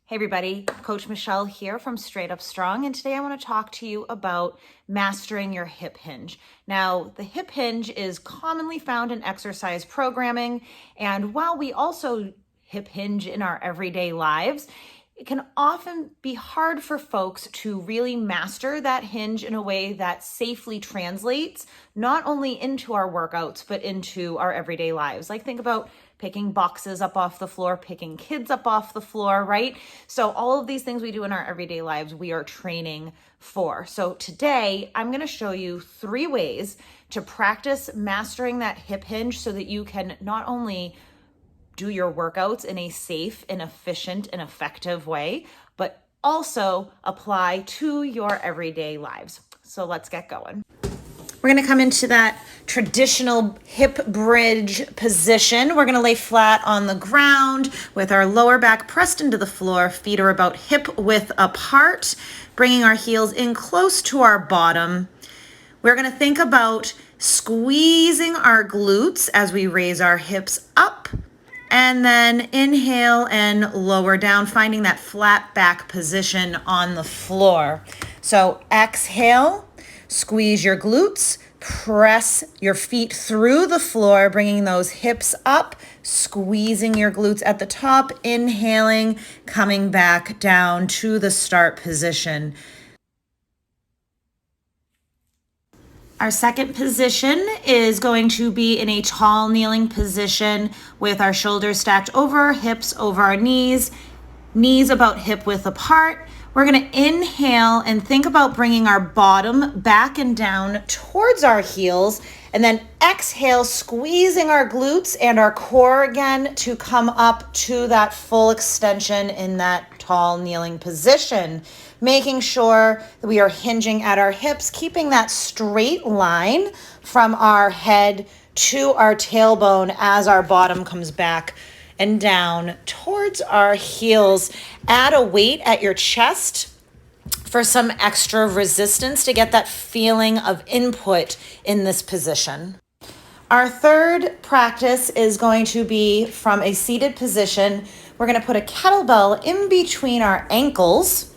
Hey everybody, Coach Michelle here from Straight Up Strong, and today I want to talk to you about mastering your hip hinge. Now, the hip hinge is commonly found in exercise programming, and while we also hip hinge in our everyday lives, it can often be hard for folks to really master that hinge in a way that safely translates not only into our workouts, but into our everyday lives. Like think about picking boxes up off the floor, picking kids up off the floor, right? So all of these things we do in our everyday lives, we are training for. So today I'm going to show you 3 ways to practice mastering that hip hinge so that you can not only do your workouts in a safe and efficient and effective way, but also apply to your everyday lives. So let's get going. We're going to come into that traditional hip bridge position. We're going to lay flat on the ground with our lower back pressed into the floor. Feet are about hip width apart, bringing our heels in close to our bottom. We're going to think about squeezing our glutes as we raise our hips up, and then inhale and lower down, finding that flat back position on the floor. So exhale. Squeeze your glutes, press your feet through the floor, bringing those hips up, squeezing your glutes at the top, inhaling, coming back down to the start position. Our second position is going to be in a tall kneeling position with our shoulders stacked over our hips, over our knees about hip width apart. We're going to inhale and think about bringing our bottom back and down towards our heels, and then exhale, squeezing our glutes and our core again to come up to that full extension in that tall kneeling position, making sure that we are hinging at our hips, keeping that straight line from our head to our tailbone as our bottom comes back and down towards our heels. Add a weight at your chest for some extra resistance to get that feeling of input in this position. Our third practice is going to be from a seated position. We're going to put a kettlebell in between our ankles.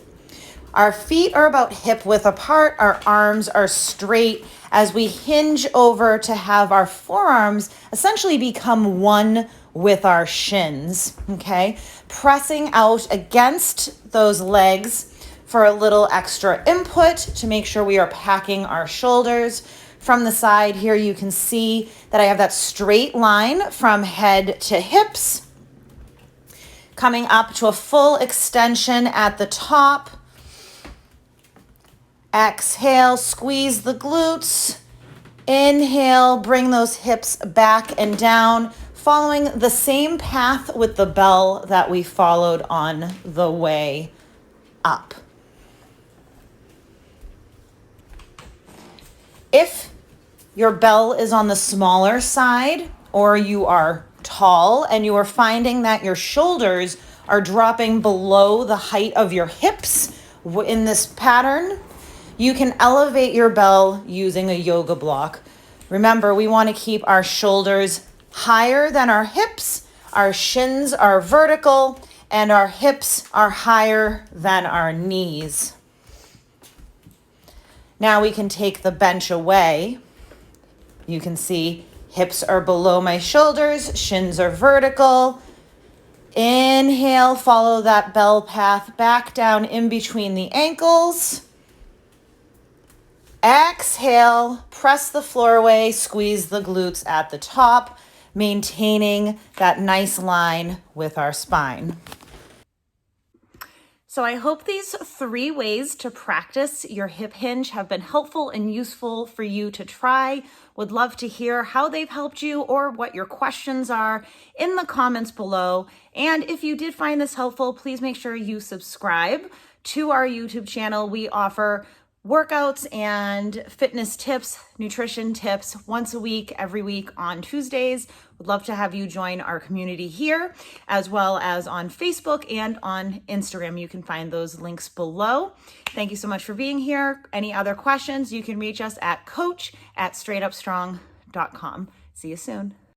Our feet are about hip width apart. Our arms are straight as we hinge over to have our forearms essentially become one with our shins, okay? Pressing out against those legs for a little extra input to make sure we are packing our shoulders. From the side here, you can see that I have that straight line from head to hips, coming up to a full extension at the top. Exhale, squeeze the glutes. Inhale, bring those hips back and down, following the same path with the bell that we followed on the way up. If your bell is on the smaller side, or you are tall and you are finding that your shoulders are dropping below the height of your hips in this pattern, you can elevate your bell using a yoga block. Remember, we want to keep our shoulders higher than our hips, our shins are vertical, and our hips are higher than our knees. Now we can take the bench away. You can see hips are below my shoulders, shins are vertical. Inhale, follow that bell path back down in between the ankles. Exhale, press the floor away, squeeze the glutes at the top, maintaining that nice line with our spine. So I hope these 3 ways to practice your hip hinge have been helpful and useful for you to try. Would love to hear how they've helped you or what your questions are in the comments below. And if you did find this helpful, please make sure you subscribe to our YouTube channel. We offer workouts and fitness tips, nutrition tips once a week, every week on Tuesdays. Would love to have you join our community here, as well as on Facebook and on Instagram. You can find those links below. Thank you so much for being here. Any other questions, you can reach us at coach@straightupstrong.com. See you soon.